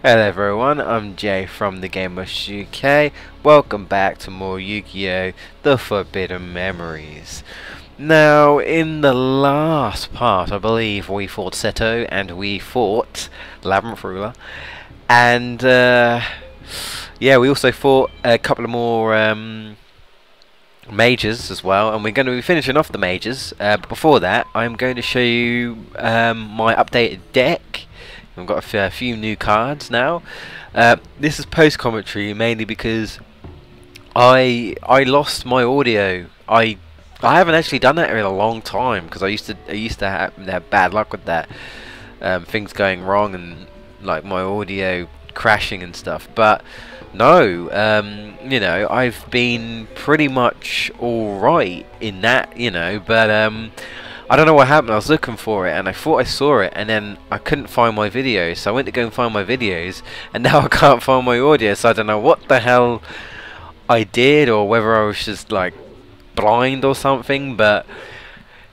Hello everyone, I'm Jay from the GameBustersUK. Welcome back to more Yu-Gi-Oh! The Forbidden Memories. Now, in the last part, I believe we fought Seto and we fought Labyrinth Ruler. And, yeah, we also fought a couple of more mages as well. And we're going to be finishing off the mages. But before that, I'm going to show you my updated deck. I've got a few new cards now. This is post commentary mainly because I lost my audio. I haven't actually done that in a long time because I used to have bad luck with that. Things going wrong and like my audio crashing and stuff. But no, you know, I've been pretty much alright in that, you know, but I don't know what happened. I was looking for it and I thought I saw it and then I couldn't find my videos, so I went to go and find my videos and now I can't find my audio, so I don't know what the hell I did or whether I was just like blind or something, but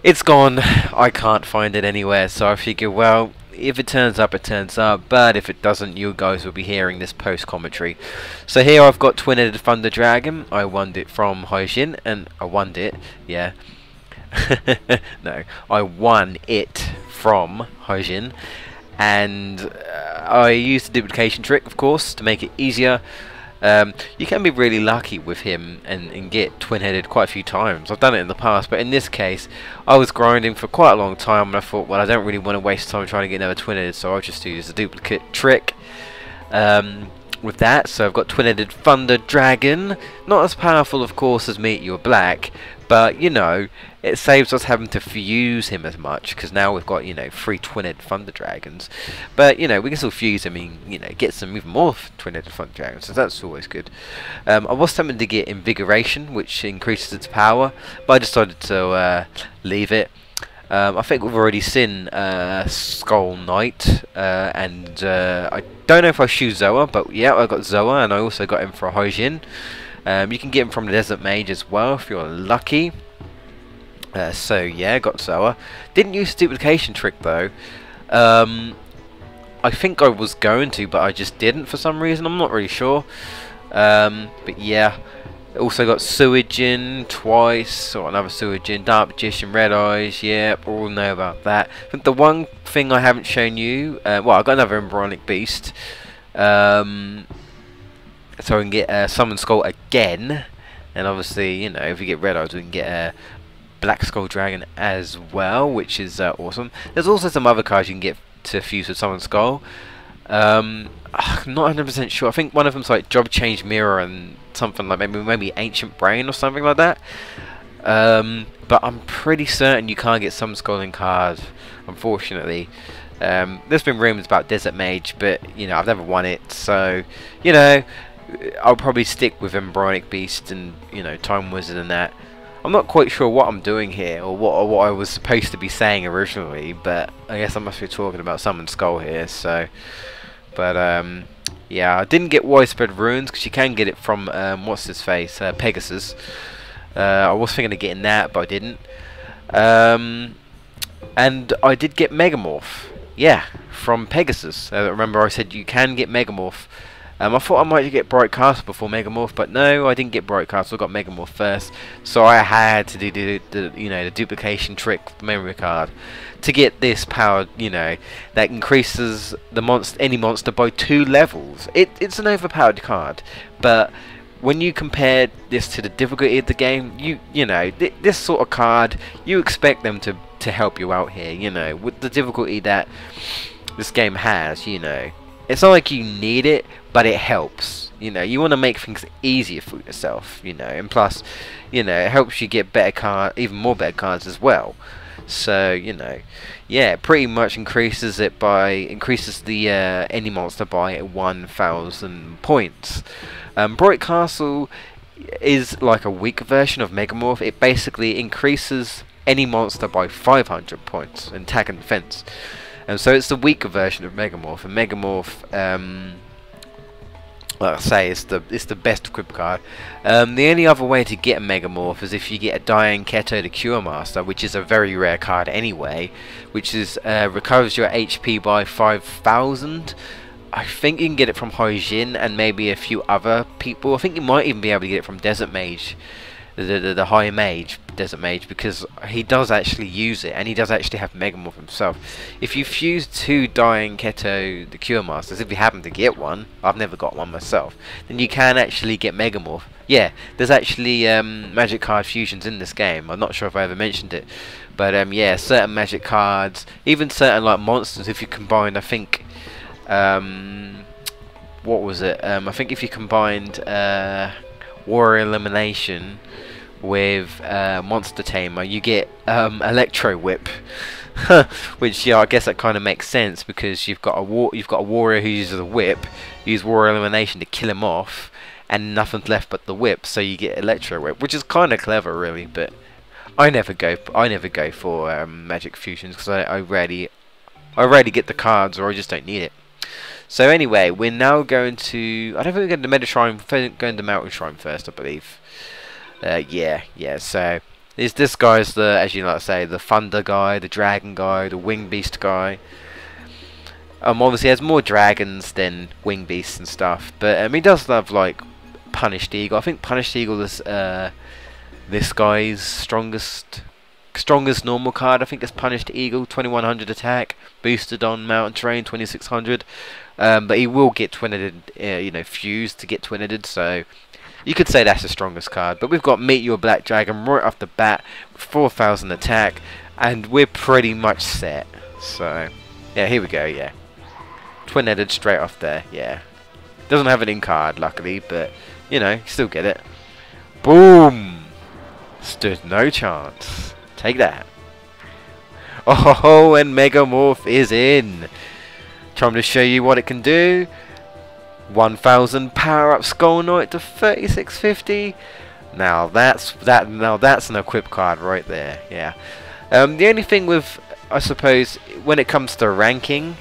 it's gone. I can't find it anywhere, so I figured, well, if it turns up, it turns up, but if it doesn't, you guys will be hearing this post commentary. So here I've got Twin-Headed Thunder Dragon. I won it from Hojin, and I won it, yeah. No, I won it from Hojin, and I used the duplication trick, of course, to make it easier. You can be really lucky with him and get twin-headed quite a few times. I've done it in the past, but in this case, I was grinding for quite a long time, and I thought, well, I don't really want to waste time trying to get another twin-headed, so I'll just use the duplicate trick. With that, so I've got Twin-Headed Thunder Dragon. Not as powerful, of course, as Meet Your Black, but, you know, it saves us having to fuse him as much, because now we've got, you know, 3 Twin-Headed Thunder Dragons. But, you know, we can still fuse him and, you know, get some even more Twin-Headed Thunder Dragons, so that's always good. I was tempted to get Invigoration, which increases its power, but I decided to leave it. I think we've already seen Skull Knight, and I don't know if I choose Zoa, but yeah, I got Zoa, and I also got him for Hojin. You can get him from the Desert Mage as well if you're lucky. So yeah, got Zoa. Didn't use the duplication trick though. I think I was going to, but I just didn't for some reason. I'm not really sure. But yeah. Also got Suijin twice, or another Suijin, Dark Magician, Red Eyes, yep, all know about that. I think the one thing I haven't shown you, well, I got another Embryonic Beast, so I can get Summon Skull again, and obviously, you know, if we get Red Eyes, we can get a Black Skull Dragon as well, which is awesome. There's also some other cards you can get to fuse with Summon Skull. I'm not 100% sure. I think one of them's like Job Change Mirror and something like maybe Ancient Brain or something like that. But I'm pretty certain you can't get some Sculling cards, unfortunately. There's been rumors about Desert Mage, but you know, I've never won it, so you know, I'll probably stick with Embryonic Beast and, you know, Time Wizard and that. I'm not quite sure what I'm doing here or what I was supposed to be saying originally, but I guess I must be talking about Summon Skull here, so. But yeah, I didn't get Widespread Runes because you can get it from what's his face, Pegasus. I was thinking of getting that, but I didn't. And I did get Megamorph, yeah, from Pegasus. Remember, I said you can get Megamorph. I thought I might get Bright Castle before Megamorph, but no, I didn't get Bright Castle. I got Megamorph first, so I had to do the duplication trick, the memory card, to get this power, you know, that increases the any monster by 2 levels. It's an overpowered card, but when you compare this to the difficulty of the game, you know, this sort of card, you expect them to help you out here, you know, with the difficulty that this game has, you know. It's not like you need it, but it helps. You know, you want to make things easier for yourself, you know, and plus, you know, it helps you get better cards, even more better cards as well. So, you know, yeah, it pretty much increases the any monster by 1,000 points. Bright Castle is like a weak version of Megamorph. It basically increases any monster by 500 points in attack and defense. And so it's the weaker version of Megamorph, and Megamorph, like I say, it's the best equipped card. The only other way to get a Megamorph is if you get a Diane Keto the Cure Master, which is a very rare card anyway, which is recovers your HP by 5,000. I think you can get it from Hyjin and maybe a few other people. I think you might even be able to get it from Desert Mage, the High Mage, Desert Mage, because he does actually use it, and he does actually have Megamorph himself. If you fuse 2 Dying Keto, the Cure Masters, if you happen to get one, I've never got one myself, then you can actually get Megamorph. Yeah, there's actually magic card fusions in this game. I'm not sure if I ever mentioned it, but yeah, certain magic cards, even certain like monsters, if you combine, I think, what was it? I think if you combined Warrior Elimination with Monster Tamer, you get Electro Whip, which, yeah, I guess that kind of makes sense, because you've got a warrior who uses a whip, use Warrior Elimination to kill him off, and nothing's left but the whip, so you get Electro Whip, which is kind of clever, really. But I never go for magic fusions, because I rarely get the cards, or I just don't need it. So anyway, we're now going to, I don't think we're going to Meta Shrine, we're going to Mountain Shrine first, I believe. Yeah, so this guy's the, as you like to say, the Thunder guy, the Dragon guy, the Wing Beast guy. Obviously has more dragons than Wing Beasts and stuff, but he does have like Punished Eagle. I think Punished Eagle is this guy's strongest normal card. I think it's Punished Eagle, 2100 attack, boosted on Mountain Terrain, 2600. But he will get twin-headed, fused to get twin-headed, so you could say that's the strongest card. But we've got Meteor Black Dragon right off the bat, 4000 attack, and we're pretty much set. So, yeah, here we go, yeah. Twin-headed straight off there, yeah. Doesn't have an in-card, luckily, but, you still get it. Boom! Stood no chance. Take that. Oh, and Megamorph is in. Trying to show you what it can do. 1000 power up Skull Knight to 3650. Now that's an equip card right there. Yeah. The only thing with, I suppose, when it comes to ranking,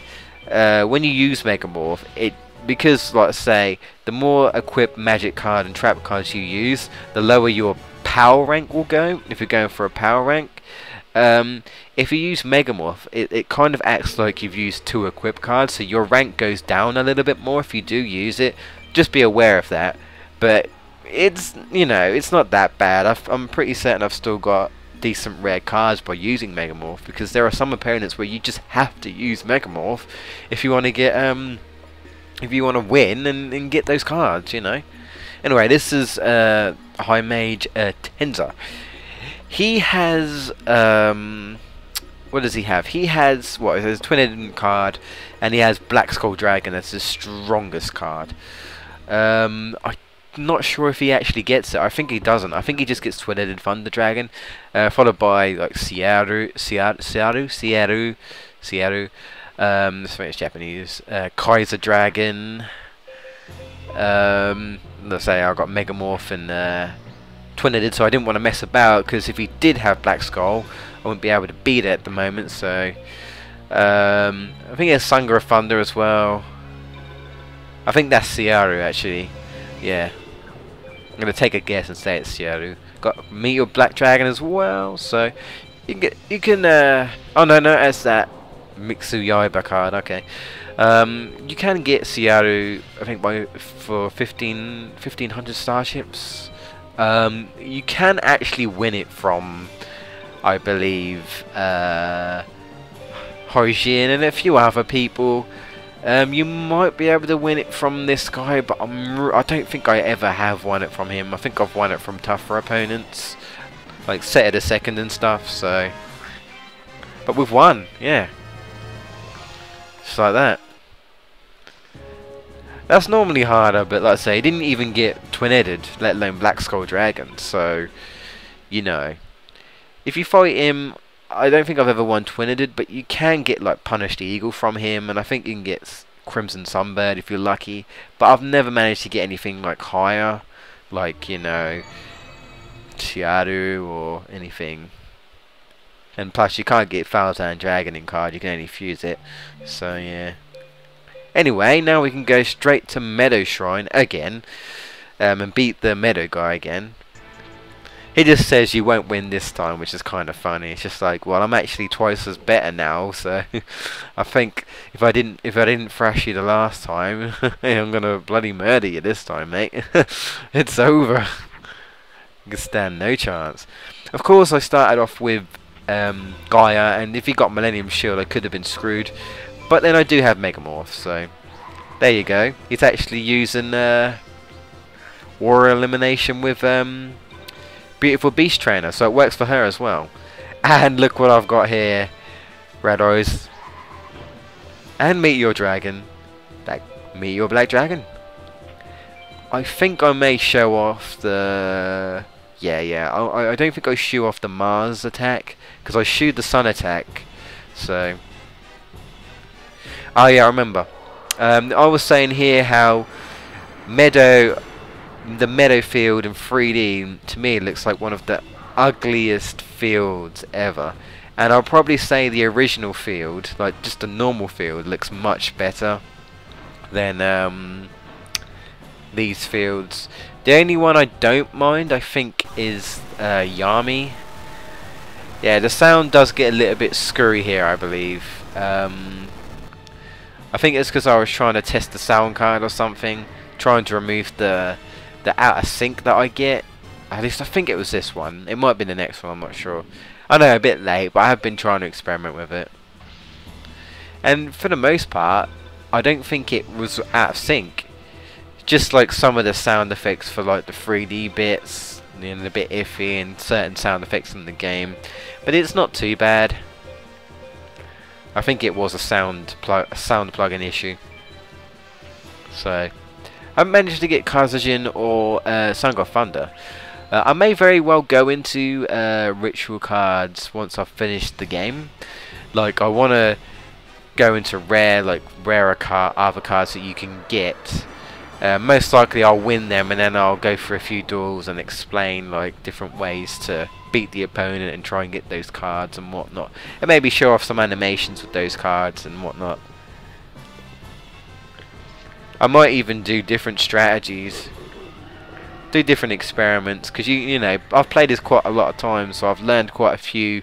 when you use Megamorph, because, like I say, the more equipped magic card and trap cards you use, the lower your power rank will go, if you're going for a power rank. If you use Megamorph, it kind of acts like you've used 2 equip cards, so your rank goes down a little bit more if you do use it. Just be aware of that. But it's, it's not that bad. I'm pretty certain I've still got decent rare cards by using Megamorph, because there are some opponents where you just have to use Megamorph if you want to get if you want to win and get those cards, Anyway, this is High Mage Tenza. He has what does he have? He has his twin-headed card, and he has Black Skull Dragon. That's his strongest card. I'm not sure if he actually gets it. I think he doesn't. I think he just gets twin-headed Thunder Dragon, followed by like Sierra. This one is Japanese. Kaiser Dragon. Let's say I got Megamorph and twin-headed, so I didn't want to mess about, because if he did have Black Skull, I wouldn't be able to beat it at the moment. So I think there's Sunger of Thunder as well. I think that's Sierra actually. Yeah, I'm gonna take a guess and say it's Sierra. Got Meteor Black Dragon as well, so you can oh no, it's that Mixu Yaiba card. Okay. You can get Sierra, I think, for 1500 starships. You can actually win it from, I believe, Hyjin and a few other people. You might be able to win it from this guy, but I don't think I ever have won it from him. I think I've won it from tougher opponents, like Set of the Second and stuff. So, but we've won, yeah, just like that. That's normally harder, but like I say, he didn't even get twin-headed, let alone Black Skull Dragon. So, if you fight him, I don't think I've ever won twin-headed, but you can get like Punished Eagle from him, and I think you can get Crimson Sunbird if you're lucky. But I've never managed to get anything like higher, like Chiaru or anything. And plus, you can't get Falzan Dragon in card; you can only fuse it. So yeah. Anyway, now we can go straight to Meadow Shrine again, and beat the Meadow guy again. He just says you won't win this time, which is kind of funny. It's just like, well, I'm actually twice as better now, so I think if I didn't thrash you the last time, I'm gonna bloody murder you this time, mate. It's over. You can stand no chance. Of course, I started off with Gaia, and if he got Millennium Shield, I could have been screwed. But then I do have Megamorph, so there you go. He's actually using Warrior Elimination with Beautiful Beast Trainer, so it works for her as well. And look what I've got here. Red Eyes. And Meteor Dragon. Meteor Black Dragon. I think I may show off the... Yeah. I don't think I show off the Mars attack, because I shooed the Sun attack. So... Oh yeah, I remember. I was saying here how the meadow field in 3D, to me, looks like one of the ugliest fields ever. And I'll probably say the original field, like just a normal field, looks much better than these fields. The only one I don't mind, I think, is Yami. Yeah, the sound does get a little bit scurry here, I believe. I think it's because I was trying to test the sound card or something, trying to remove the out of sync that I get. At least I think it was this one. It might be the next one, I'm not sure. I know, a bit late, but I have been trying to experiment with it. And for the most part, I don't think it was out of sync. Just like some of the sound effects for like the 3D bits, you know, a bit iffy, and certain sound effects in the game. But it's not too bad. I think it was a sound plugin issue. So... I managed to get Kazajin or Sun God Thunder. I may very well go into ritual cards once I've finished the game. Like, I want to go into rarer other cards that you can get. Most likely I'll win them, and then I'll go for a few duels and explain like different ways to beat the opponent and try and get those cards and whatnot. And maybe show off some animations with those cards and whatnot. I might even do different strategies, do different experiments, because you know, I've played this quite a lot of times, so I've learned quite a few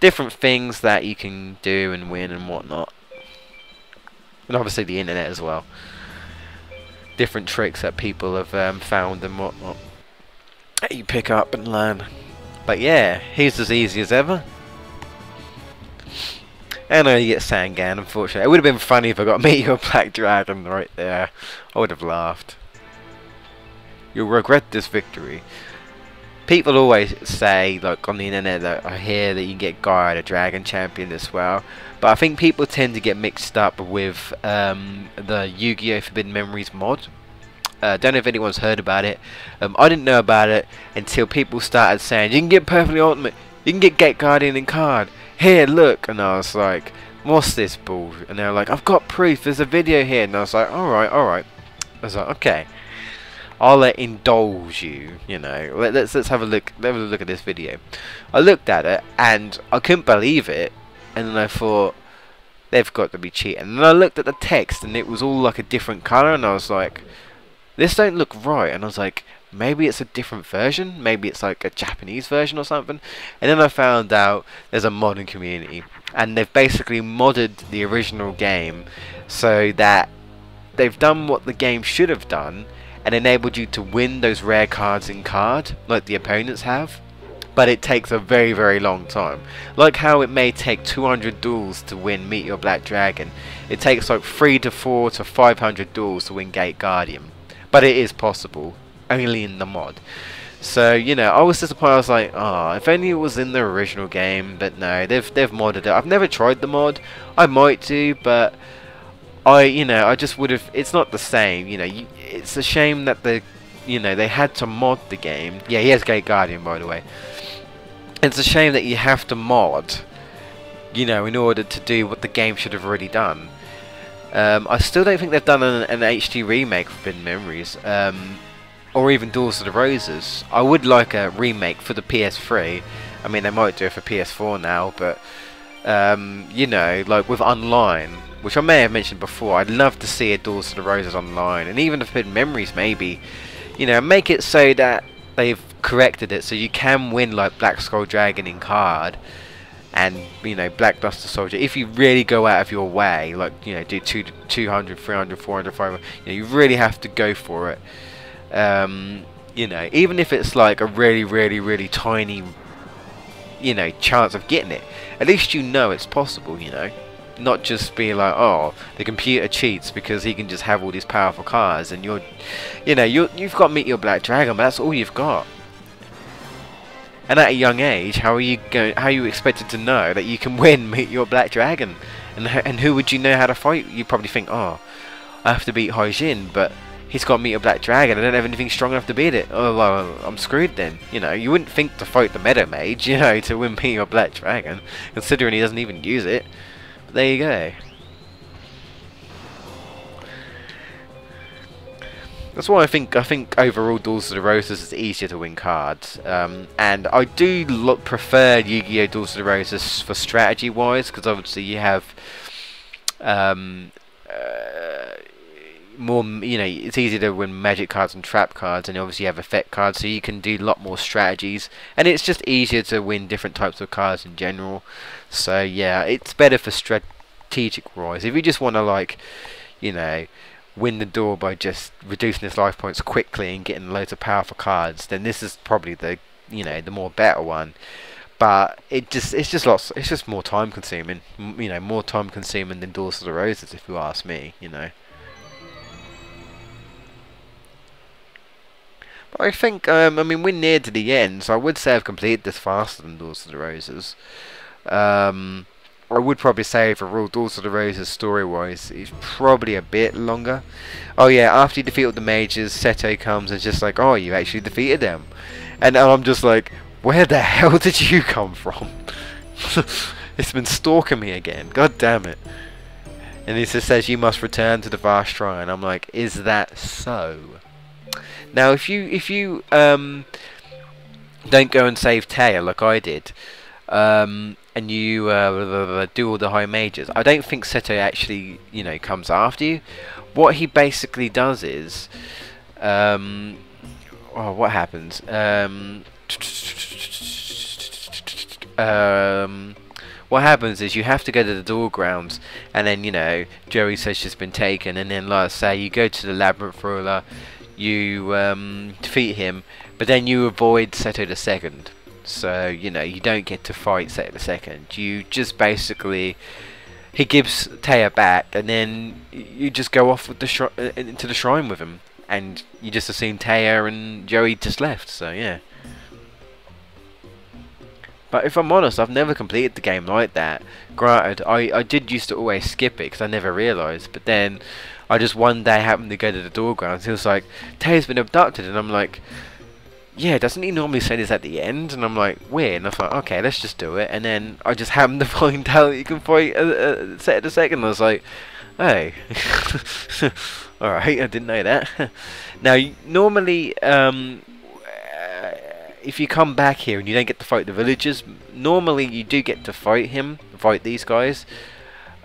different things that you can do and win and whatnot. And obviously the internet as well. Different tricks that people have found and whatnot that you pick up and learn. But yeah, he's as easy as ever. And you get Sangan, unfortunately. It would have been funny if I got Meteor Black Dragon right there. I would have laughed. You'll regret this victory. People always say, like on the internet, that I hear that you can get Gaia the Dragon Champion as well. But I think people tend to get mixed up with the Yu-Gi-Oh! Forbidden Memories mod. Don't know if anyone's heard about it. I didn't know about it until people started saying, you can get Perfectly Ultimate, you can get Gate Guardian in card. Here, look. And I was like, what's this bull? And they were like, I've got proof, there's a video here. And I was like, alright. I was like, okay, I'll indulge you, you know. Let's have a look. Let's have a look at this video. I looked at it and I couldn't believe it. And then I thought, they've got to be cheating. And then I looked at the text and it was all like a different colour. And I was like, this don't look right. And I was like, maybe it's a different version, maybe it's like a Japanese version or something. And then I found out there's a modding community, and they've basically modded the original game so that they've done what the game should have done and enabled you to win those rare cards in card like the opponents have, but it takes a very, very long time. Like how it may take 200 duels to win Meteor Black Dragon, it takes like 3 to 4 to 500 duels to win Gate Guardian. But it is possible, only in the mod. So, you know, I was disappointed. I was like, oh, if only it was in the original game. But no, they've modded it. I've never tried the mod. I might do, but I just would have. It's not the same. You know, it's a shame that they had to mod the game. Yeah, he has Gate Guardian, by the way. It's a shame that you have to mod, you know, in order to do what the game should have already done. I still don't think they've done an HD remake of Forbidden Memories. Or even Duels of the Roses. I would like a remake for the PS3. I mean, they might do it for PS4 now, but you know, like with online, which I may have mentioned before, I'd love to see a Duels of the Roses online, and even the Forbidden Memories maybe, you know, make it so that they've corrected it so you can win like Black Skull Dragon in card, and you know, Black Duster Soldier, if you really go out of your way, like, you know, do 200, 300, 400, 500, you know, you really have to go for it. You know, even if it's like a really tiny, you know, chance of getting it, at least you know it's possible, you know. Not just be like, oh, the computer cheats because he can just have all these powerful cards, and you're, you know, you've got Meteor Black Dragon, but that's all you've got. And at a young age, how are you expected to know that you can win Meteor Black Dragon? And who would you know how to fight? You probably think, oh, I have to beat Haijin, but he's got Meteor Black Dragon. I don't have anything strong enough to beat it. Oh, well, I'm screwed then. You know, you wouldn't think to fight the Meta Mage, you know, to win Meteor Black Dragon, considering he doesn't even use it. But there you go. That's why I think overall Duels of the Roses is easier to win cards, and I do prefer Yu-Gi-Oh! Duels of the Roses for strategy wise, because obviously you have more, you know, it's easier to win magic cards and trap cards, and obviously you have effect cards, so you can do a lot more strategies, and it's just easier to win different types of cards in general. So yeah, it's better for strategic wise. If you just want to, like, you know, win the duel by just reducing his life points quickly and getting loads of powerful cards, then this is probably the, you know, the more better one. But it's just more time consuming, you know, more time consuming than Duels of the Roses, if you ask me, you know. But I think, I mean, we're near to the end, so I would say I've completed this faster than Duels of the Roses. I would probably say for real, Duels of the Roses story-wise is probably a bit longer. Oh yeah, after you defeat all the mages, Seto comes and just like, oh, you actually defeated them. And I'm just like, where the hell did you come from? It's been stalking me again, god damn it. And he just says, you must return to the vast shrine. I'm like, is that so? Now if you don't go and save Taya like I did, and you do all the high mages, I don't think Seto actually, you know, comes after you. What he basically does is, oh, what happens? What happens is you have to go to the duel grounds, and then, you know, Joey says she's been taken, and then, like I say, you go to the Labyrinth Ruler, you defeat him, but then you avoid Seto the Second. So, you know, you don't get to fight Seto the Second. You just basically, he gives Taya back, and then you just go off with the into the shrine with him, and you just assume Taya and Joey just left. So yeah. But if I'm honest, I've never completed the game like that. Granted, I did used to always skip it because I never realised, but then I just one day happened to go to the duel grounds. He was like, Taya's been abducted, and I'm like, yeah, doesn't he normally say this at the end? And I'm like, weird. And I thought, okay, let's just do it. And then I just happened to find out you can fight Seto the Second. I was like, oh, alright, I didn't know that. Now, normally, if you come back here and you don't get to fight the villagers, normally you do get to fight these guys.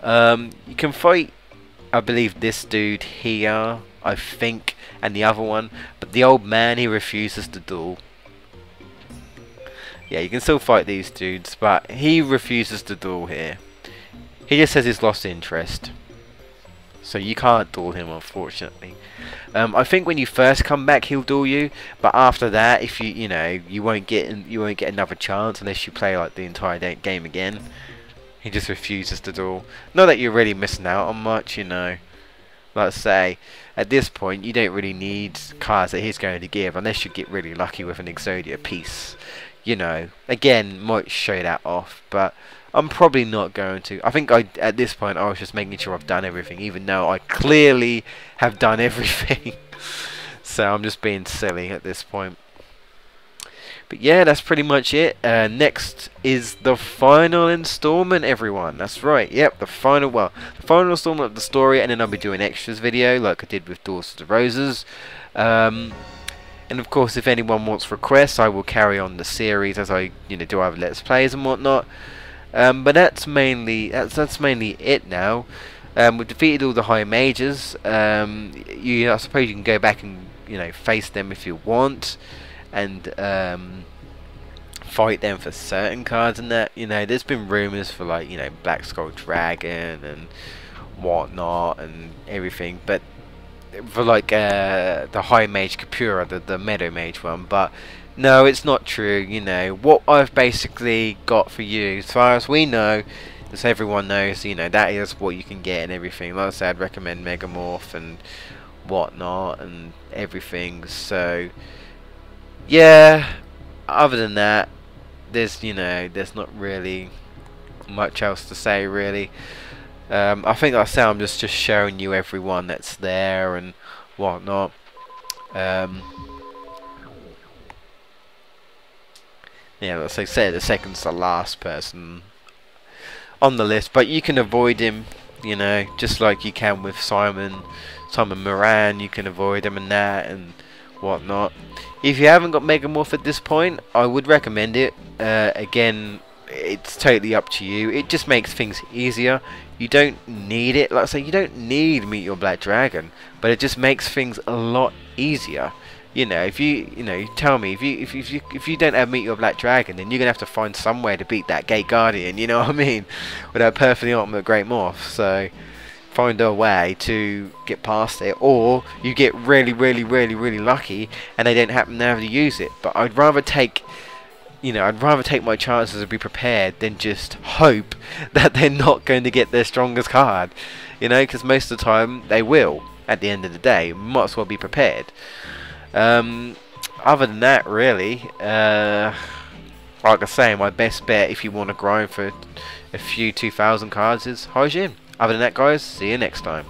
You can fight, I believe, this dude here, I think, and the other one, but the old man, he refuses to duel. Yeah, you can still fight these dudes, but he refuses to duel here. He just says he's lost interest, so you can't duel him, unfortunately. I think when you first come back, he'll duel you, but after that, if you know, you won't get another chance unless you play like the entire game again. He just refuses to duel. Not that you're really missing out on much, you know. Like I say, at this point, you don't really need cards that he's going to give unless you get really lucky with an Exodia piece. You know, again, might show that off, but I'm probably not going to. I think at this point I was just making sure I've done everything, even though I clearly have done everything. So I'm just being silly at this point. But yeah, that's pretty much it. Next is the final installment, everyone. That's right. Yep, the final installment of the story, and then I'll be doing extras video like I did with Duels of the Roses. And of course, if anyone wants requests, I will carry on the series as I, you know, do other Let's Plays and whatnot. But that's mainly it now. We've defeated all the high mages. I suppose you can go back and, you know, face them if you want. and fight them for certain cards and that. You know, there's been rumors for like, you know, Black Skull Dragon and whatnot and everything, but for like the High Mage Capura, the Meadow Mage one. But no, it's not true. You know what I've basically got for you, as far as we know, as everyone knows, you know, that is what you can get and everything. Like I said, I'd recommend Megamorph and whatnot and everything. So yeah, other than that, there's, you know, there's not really much else to say really. I think like I say, I'm just showing you everyone that's there and whatnot. Yeah, let's say the second's the last person on the list, but you can avoid him, you know, just like you can with Simon Moran. You can avoid him and that and whatnot. If you haven't got Megamorph at this point, I would recommend it. Again, it's totally up to you. It just makes things easier. You don't need it. Like I say, you don't need Meet Your Black Dragon, but it just makes things a lot easier. You know, if you tell me if you don't have Meet Your Black Dragon, then you're gonna have to find some way to beat that Gate Guardian. You know what I mean? With that perfectly ultimate Great Morph. So find a way to get past it, or you get really lucky and they don't happen to have to use it. But I'd rather take, you know, I'd rather take my chances and be prepared than just hope that they're not going to get their strongest card. You know, because most of the time they will. At the end of the day, might as well be prepared. Other than that, really, like I say, my best bet if you want to grind for a few 2,000 cards is Hyjin. Other than that, guys, see you next time.